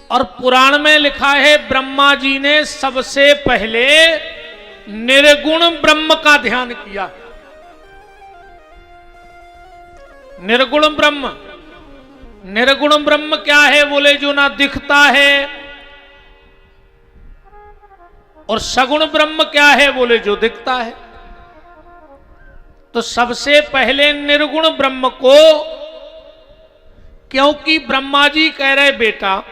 और पुराण में लिखा है ब्रह्मा जी ने सबसे पहले निर्गुण ब्रह्म का ध्यान किया। निर्गुण ब्रह्म, निर्गुण ब्रह्म क्या है बोले, जो ना दिखता है। और सगुण ब्रह्म क्या है बोले, जो दिखता है। तो सबसे पहले निर्गुण ब्रह्म को, क्योंकि ब्रह्मा जी कह रहे बेटा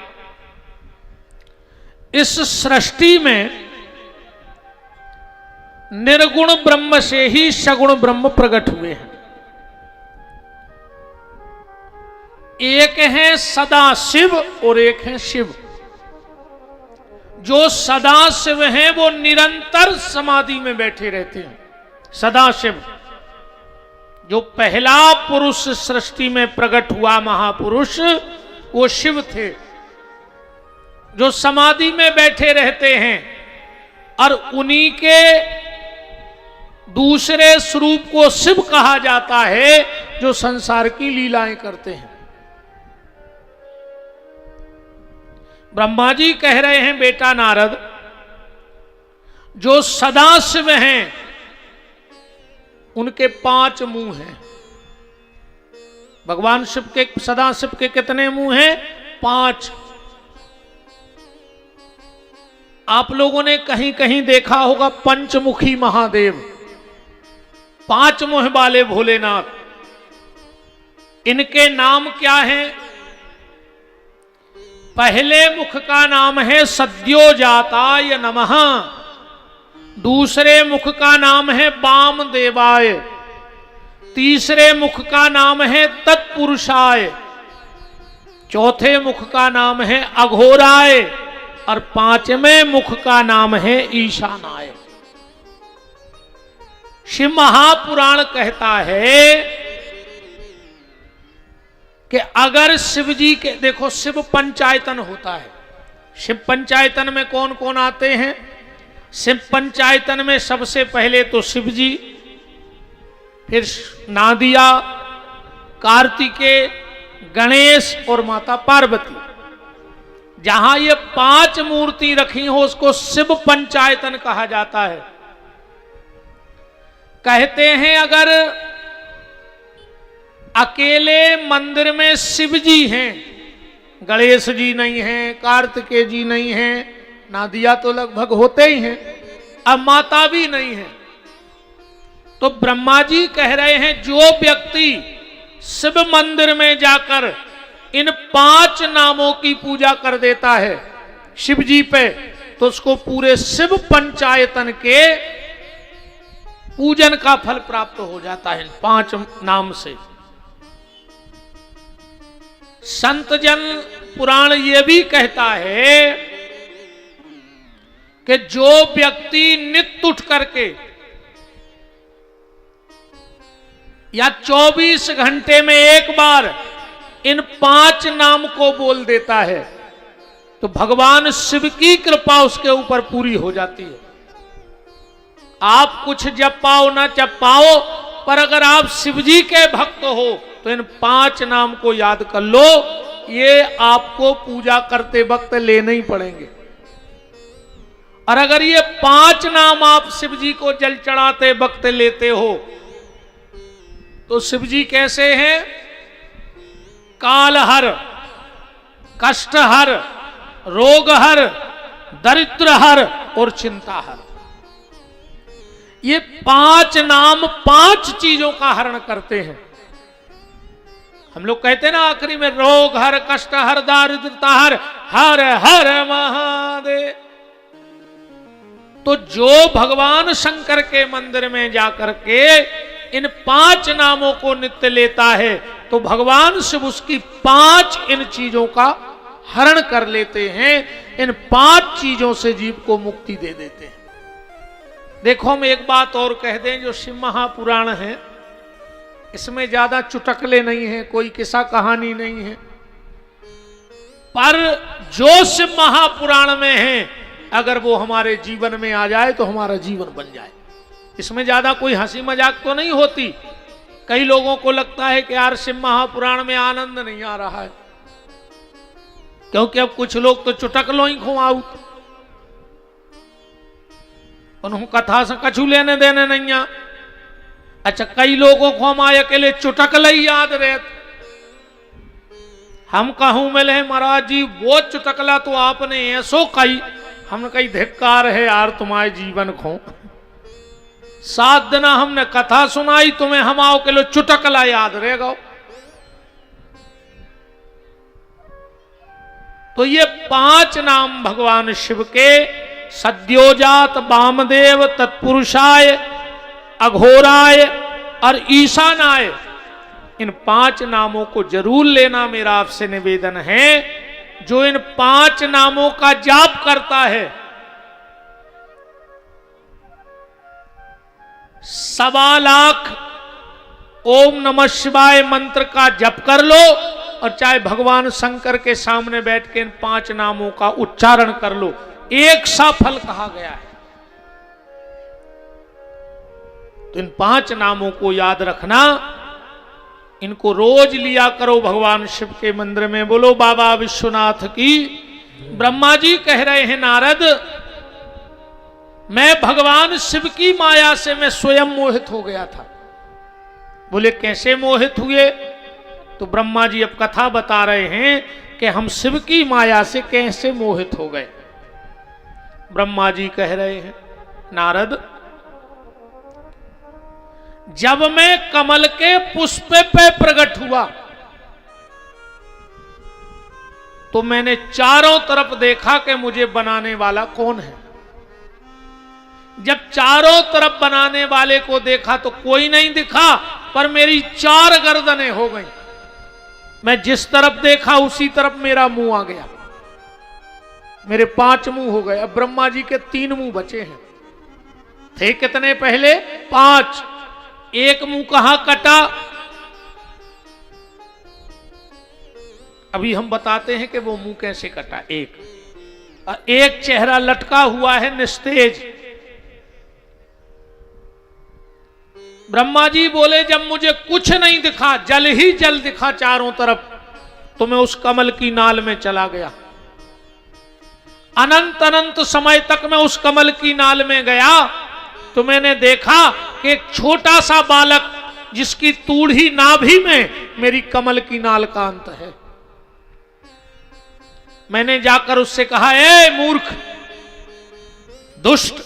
इस सृष्टि में निर्गुण ब्रह्म से ही सगुण ब्रह्म प्रकट हुए हैं। एक है सदा शिव और एक है शिव। जो सदा शिव हैं वो निरंतर समाधि में बैठे रहते हैं। सदा शिव जो पहला पुरुष सृष्टि में प्रकट हुआ महापुरुष, वो शिव थे, जो समाधि में बैठे रहते हैं। और उन्हीं के दूसरे स्वरूप को शिव कहा जाता है, जो संसार की लीलाएं करते हैं। ब्रह्मा जी कह रहे हैं बेटा नारद, जो सदा शिव हैं उनके 5 मुंह हैं। भगवान शिव के, सदा शिव के कितने मुंह हैं? 5। आप लोगों ने कहीं कहीं देखा होगा पंचमुखी महादेव, 5 मुंह वाले भोलेनाथ। इनके नाम क्या हैं? पहले मुख का नाम है सद्योजाताय नमः, दूसरे मुख का नाम है वामदेवाय, तीसरे मुख का नाम है तत्पुरुषाय, चौथे मुख का नाम है अघोराय और 5वें मुख का नाम है ईशानाय। शिव महापुराण कहता है कि अगर शिव जी के, देखो शिव पंचायतन होता है। शिव पंचायतन में कौन कौन आते हैं? शिव पंचायतन में सबसे पहले तो शिव जी, फिर नादिया, कार्तिकेय, गणेश और माता पार्वती। जहां ये 5 मूर्ति रखी हो उसको शिव पंचायतन कहा जाता है। कहते हैं अगर अकेले मंदिर में शिव जी हैं, गणेश जी नहीं हैं, कार्तिकेय जी नहीं हैं, नादिया तो लगभग होते ही हैं, अब माता भी नहीं है, तो ब्रह्मा जी कह रहे हैं जो व्यक्ति शिव मंदिर में जाकर इन 5 नामों की पूजा कर देता है शिव जी पे, तो उसको पूरे शिव पंचायतन के पूजन का फल प्राप्त हो जाता है इन 5 नाम से। संत जन पुराण ये भी कहता है कि जो व्यक्ति नित्य उठ करके या 24 घंटे में एक बार इन 5 नाम को बोल देता है तो भगवान शिव की कृपा उसके ऊपर पूरी हो जाती है। आप कुछ जप पाओ ना जप पाओ, पर अगर आप शिव जी के भक्त हो तो इन 5 नाम को याद कर लो, ये आपको पूजा करते वक्त लेने ही पड़ेंगे। और अगर ये 5 नाम आप शिव जी को जल चढ़ाते वक्त लेते हो तो शिव जी कैसे हैं? कालहर, कष्टहर, रोगहर, दरिद्रहर और चिंताहर। ये 5 नाम 5 चीजों का हरण करते हैं। हम लोग कहते हैं ना आखिरी में रोग हर, कष्ट हर, दारिद्रता हर, हर हर महादेव। तो जो भगवान शंकर के मंदिर में जाकर के इन 5 नामों को नित्य लेता है तो भगवान शिव उसकी 5 इन चीजों का हरण कर लेते हैं। इन 5 चीजों से जीव को मुक्ति दे देते हैं। देखो हम एक बात और कह दें, जो शिव महापुराण है इसमें ज्यादा चुटकले नहीं है, कोई किस्सा कहानी नहीं है, पर जो शिव महापुराण में है अगर वो हमारे जीवन में आ जाए तो हमारा जीवन बन जाए। इसमें ज्यादा कोई हंसी मजाक तो नहीं होती। कई लोगों को लगता है कि यार शिव महापुराण में आनंद नहीं आ रहा है, क्योंकि अब कुछ लोग तो चुटक लो ही खुआऊ, उन्होंने कथा से कछु लेने देने नहीं आ। अच्छा, कई लोगों को हम आए अकेले चुटक लई याद रहते। हम कहूं मिले महाराज जी वो चुटकला तो आपने ऐसो कही, हमने कही धिक्कार है यार तुम्हारे जीवन को। 7 दिन हमने कथा सुनाई तुम्हें, हम आओ के लो चुटकला याद रहेगा। तो ये 5 नाम भगवान शिव के, सद्योजात, वामदेव, तत्पुरुषाय, अघोराय और ईशानाय, इन 5 नामों को जरूर लेना मेरा आपसे निवेदन है। जो इन 5 नामों का जाप करता है 1.25 लाख ओम नमः शिवाय मंत्र का जप कर लो, और चाहे भगवान शंकर के सामने बैठ के इन 5 नामों का उच्चारण कर लो, एक सा फल कहा गया है। तो इन 5 नामों को याद रखना, इनको रोज लिया करो भगवान शिव के मंदिर में। बोलो बाबा विश्वनाथ की। ब्रह्मा जी कह रहे हैं नारद, मैं भगवान शिव की माया से मैं स्वयं मोहित हो गया था। बोले कैसे मोहित हुए? तो ब्रह्मा जी अब कथा बता रहे हैं कि हम शिव की माया से कैसे मोहित हो गए। ब्रह्मा जी कह रहे हैं नारद, जब मैं कमल के पुष्प पे प्रकट हुआ तो मैंने चारों तरफ देखा कि मुझे बनाने वाला कौन है। जब चारों तरफ बनाने वाले को देखा तो कोई नहीं दिखा, पर मेरी 4 गर्दनें हो गई। मैं जिस तरफ देखा उसी तरफ मेरा मुंह आ गया, मेरे 5 मुंह हो गए। अब ब्रह्मा जी के 3 मुंह बचे हैं। थे कितने पहले? 5। एक मुंह कहां कटा? अभी हम बताते हैं कि वो मुंह कैसे कटा। एक चेहरा लटका हुआ है निस्तेज। ब्रह्मा जी बोले जब मुझे कुछ नहीं दिखा, जल ही जल दिखा चारों तरफ, तो मैं उस कमल की नाल में चला गया। अनंत अनंत समय तक मैं उस कमल की नाल में गया तो मैंने देखा कि एक छोटा सा बालक जिसकी तूड़ी नाभि में मेरी कमल की नाल का अंत है। मैंने जाकर उससे कहा, ए मूर्ख, दुष्ट,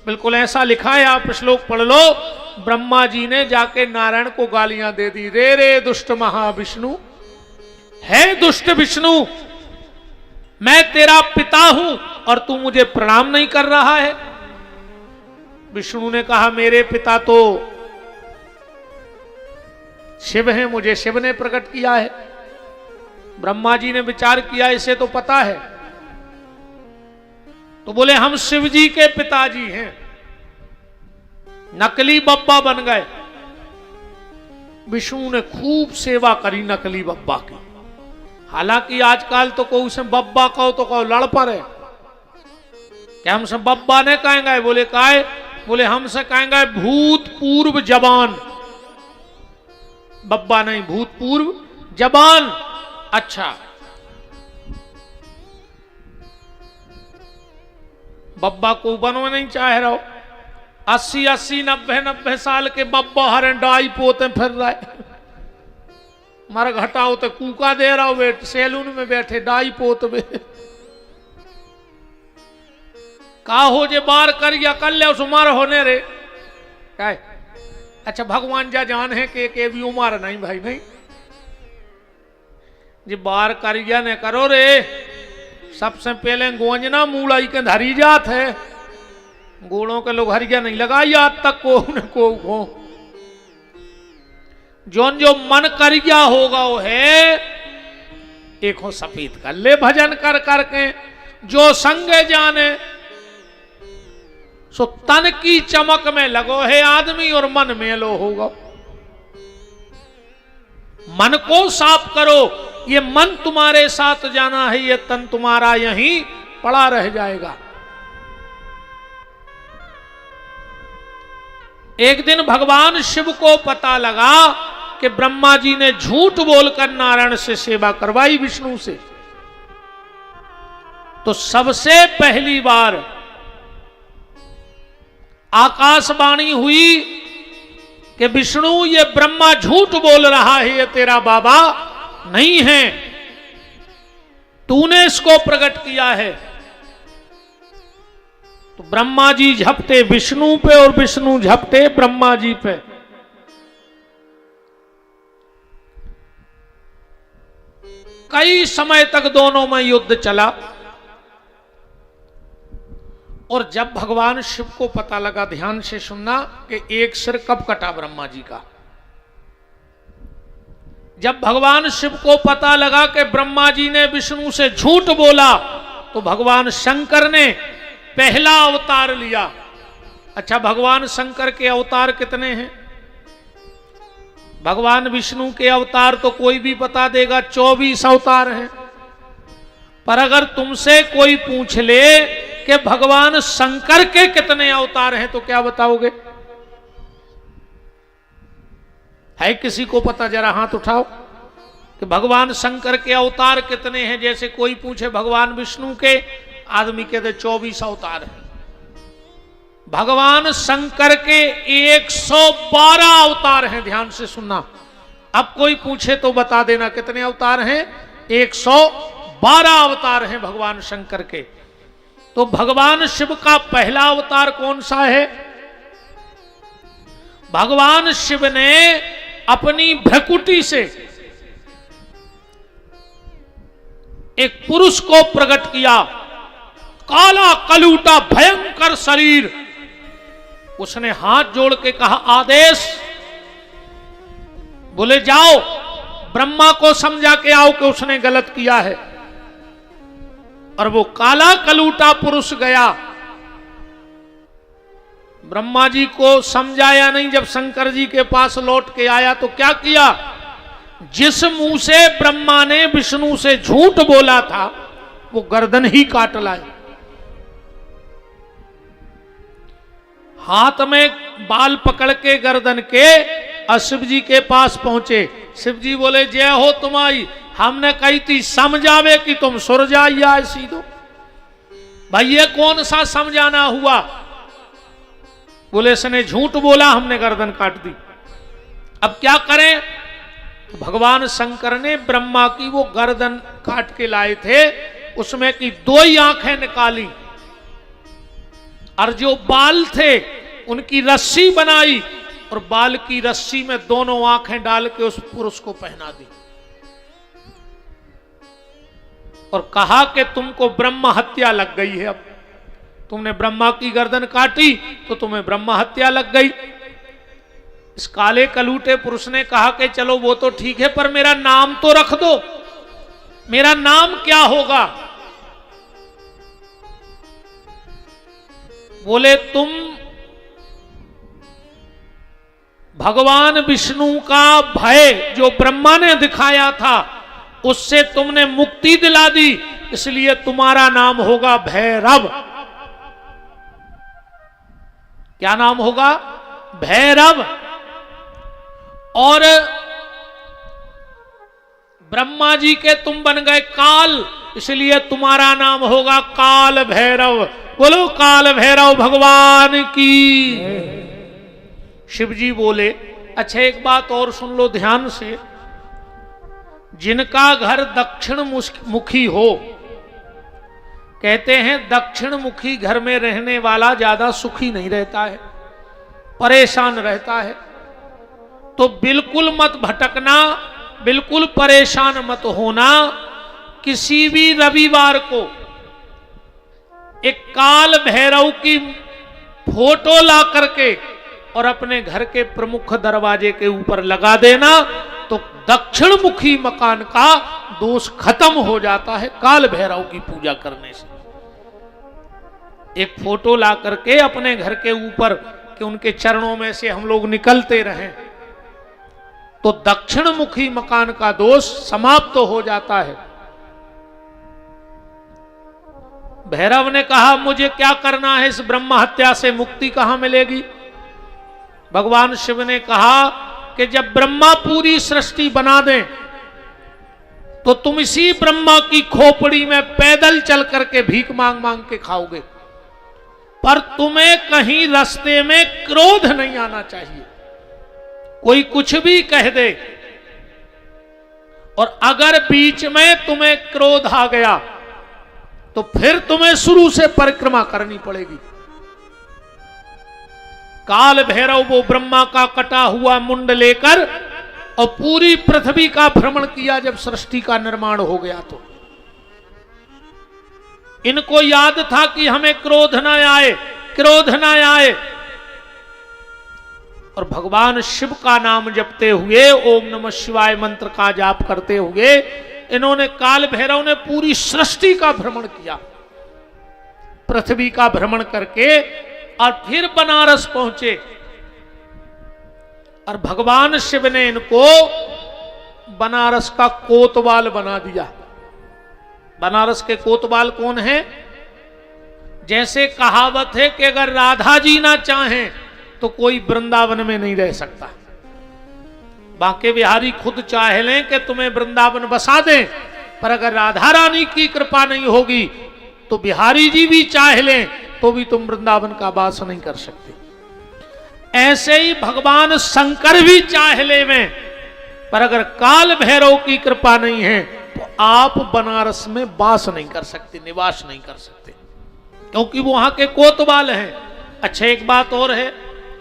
बिल्कुल ऐसा लिखा है, आप श्लोक पढ़ लो। ब्रह्मा जी ने जाके नारायण को गालियां दे दी, रे रे दुष्ट महाविष्णु, है दुष्ट विष्णु, मैं तेरा पिता हूं और तू मुझे प्रणाम नहीं कर रहा है। विष्णु ने कहा, मेरे पिता तो शिव हैं, मुझे शिव ने प्रकट किया है। ब्रह्मा जी ने विचार किया, इसे तो पता है। तो बोले हम शिव जी के पिताजी हैं। नकली बब्बा बन गए। विष्णु ने खूब सेवा करी नकली बब्बा की। हालांकि आजकल तो कोई उसे बब्बा कहो तो कहो लड़ पड़े, क्या हमसे बब्बा ने कहेंगे? बोले काहे? बोले हमसे कहेंगे भूतपूर्व जवान। बब्बा नहीं, भूतपूर्व जवान। अच्छा, बब्बा को बनवा नहीं चाह रहा हो। 80-80, 90-90 साल के बब्बा हरे डाई पोते फिर रहे। मर घटाओ तो कूका दे रहा हो, सैलून में बैठे डाई पोत में। का हो जे बार कर या कर ले, उस उमर होने रे क्या? अच्छा, भगवान जा जान है कि भी उमर नहीं भाई, नहीं जे बार करिया ने करो रे। सबसे पहले गोंजना मूलाई के धरी जात है। गोड़ों के लोग हरिया नहीं लगाई आज तक को जोन जो मन करिया होगा वो है। एक हो सफेद कर ले भजन कर करके, जो संग जाने सो तन की चमक में लगो है आदमी और मन में लो होगा। मन को साफ करो, ये मन तुम्हारे साथ जाना है, ये तन तुम्हारा यहीं पड़ा रह जाएगा। एक दिन भगवान शिव को पता लगा कि ब्रह्मा जी ने झूठ बोलकर नारायण से सेवा करवाई विष्णु से। तो सबसे पहली बार आकाशवाणी हुई कि विष्णु ये ब्रह्मा झूठ बोल रहा है, ये तेरा बाबा नहीं है, तूने इसको प्रकट किया है। तो ब्रह्मा जी झपटे विष्णु पे और विष्णु झपटे ब्रह्मा जी पे। कई समय तक दोनों में युद्ध चला और जब भगवान शिव को पता लगा, ध्यान से सुनना, कि एक सिर कब कटा ब्रह्मा जी का। जब भगवान शिव को पता लगा कि ब्रह्मा जी ने विष्णु से झूठ बोला, तो भगवान शंकर ने पहला अवतार लिया। अच्छा, भगवान शंकर के अवतार कितने हैं? भगवान विष्णु के अवतार तो कोई भी बता देगा, 24 अवतार हैं। पर अगर तुमसे कोई पूछ ले कि भगवान शंकर के कितने अवतार हैं, तो क्या बताओगे? है किसी को पता? जरा हाथ उठाओ कि भगवान शंकर के अवतार कितने हैं। जैसे कोई पूछे भगवान विष्णु के, आदमी कहते 24 अवतार हैं। भगवान शंकर के 112 अवतार हैं। ध्यान से सुनना, अब कोई पूछे तो बता देना कितने अवतार हैं। 112 अवतार हैं भगवान शंकर के। तो भगवान शिव का पहला अवतार कौन सा है? भगवान शिव ने अपनी भ्रकुटी से एक पुरुष को प्रकट किया, काला कलूटा भयंकर शरीर। उसने हाथ जोड़ के कहा, आदेश। बोले जाओ ब्रह्मा को समझा के आओ कि उसने गलत किया है। और वो काला कलूटा पुरुष गया, ब्रह्मा जी को समझाया नहीं। जब शंकर जी के पास लौट के आया तो क्या किया? जिस मुंह से ब्रह्मा ने विष्णु से झूठ बोला था, वो गर्दन ही काट लाए। हाथ में बाल पकड़ के गर्दन के और शिव जी के पास पहुंचे। शिव जी बोले, जय हो तुम्हारी, हमने कही थी समझावे कि तुम सुर जाइया सीधो। भाई ये कौन सा समझाना हुआ? बोले इसने झूठ बोला, हमने गर्दन काट दी। अब क्या करें? तो भगवान शंकर ने ब्रह्मा की वो गर्दन काट के लाए थे, उसमें की 2 ही आंखें निकाली और जो बाल थे उनकी रस्सी बनाई और बाल की रस्सी में दोनों आंखें डाल के उस पुरुष को पहना दी और कहा कि तुमको ब्रह्म हत्या लग गई है। अब तुमने ब्रह्मा की गर्दन काटी तो तुम्हें ब्रह्म हत्या लग गई। इस काले कलूटे पुरुष ने कहा कि चलो वो तो ठीक है, पर मेरा नाम तो रख दो, मेरा नाम क्या होगा? बोले तुम भगवान विष्णु का भय जो ब्रह्मा ने दिखाया था उससे तुमने मुक्ति दिला दी, इसलिए तुम्हारा नाम होगा भैरव। क्या नाम होगा? भैरव। और ब्रह्मा जी के तुम बन गए काल, इसलिए तुम्हारा नाम होगा काल भैरव। बोलो काल भैरव भगवान की। शिव जी बोले, अच्छा एक बात और सुन लो ध्यान से, जिनका घर दक्षिण मुखी हो, कहते हैं दक्षिण मुखी घर में रहने वाला ज्यादा सुखी नहीं रहता है, परेशान रहता है। तो बिल्कुल मत भटकना, बिल्कुल परेशान मत होना। किसी भी रविवार को एक काल भैरव की फोटो ला करके और अपने घर के प्रमुख दरवाजे के ऊपर लगा देना, तो दक्षिण मुखी मकान का दोष खत्म हो जाता है काल भैरव की पूजा करने से। एक फोटो ला करके अपने घर के ऊपर कि उनके चरणों में से हम लोग निकलते रहें, तो दक्षिण मुखी मकान का दोष समाप्त हो जाता है। भैरव ने कहा, मुझे क्या करना है? इस ब्रह्म हत्या से मुक्ति कहां मिलेगी? भगवान शिव ने कहा कि जब ब्रह्मा पूरी सृष्टि बना दें तो तुम इसी ब्रह्मा की खोपड़ी में पैदल चल करके भीख मांग मांग के खाओगे, पर तुम्हें कहीं रास्ते में क्रोध नहीं आना चाहिए। कोई कुछ भी कह दे और अगर बीच में तुम्हें क्रोध आ गया तो फिर तुम्हें शुरू से परिक्रमा करनी पड़ेगी। काल भैरव वो ब्रह्मा का कटा हुआ मुंड लेकर और पूरी पृथ्वी का भ्रमण किया जब सृष्टि का निर्माण हो गया। तो इनको याद था कि हमें क्रोध न आए, क्रोध न आए, और भगवान शिव का नाम जपते हुए, ओम नमः शिवाय मंत्र का जाप करते हुए इन्होंने, काल भैरव ने पूरी सृष्टि का भ्रमण किया, पृथ्वी का भ्रमण करके, और फिर बनारस पहुंचे। और भगवान शिव ने इनको बनारस का कोतवाल बना दिया। बनारस के कोतवाल कौन है? जैसे कहावत है कि अगर राधा जी ना चाहें तो कोई वृंदावन में नहीं रह सकता। बांके बिहारी खुद चाह लें कि तुम्हें वृंदावन बसा दें, पर अगर राधा रानी की कृपा नहीं होगी तो बिहारी जी भी चाह लें तो भी तुम वृंदावन का वास नहीं कर सकते। ऐसे ही भगवान शंकर भी चाह ले में, पर अगर काल भैरव की कृपा नहीं है तो आप बनारस में वास नहीं कर सकते, निवास नहीं कर सकते, क्योंकि वहां के कोतवाल हैं। अच्छा, एक बात और है,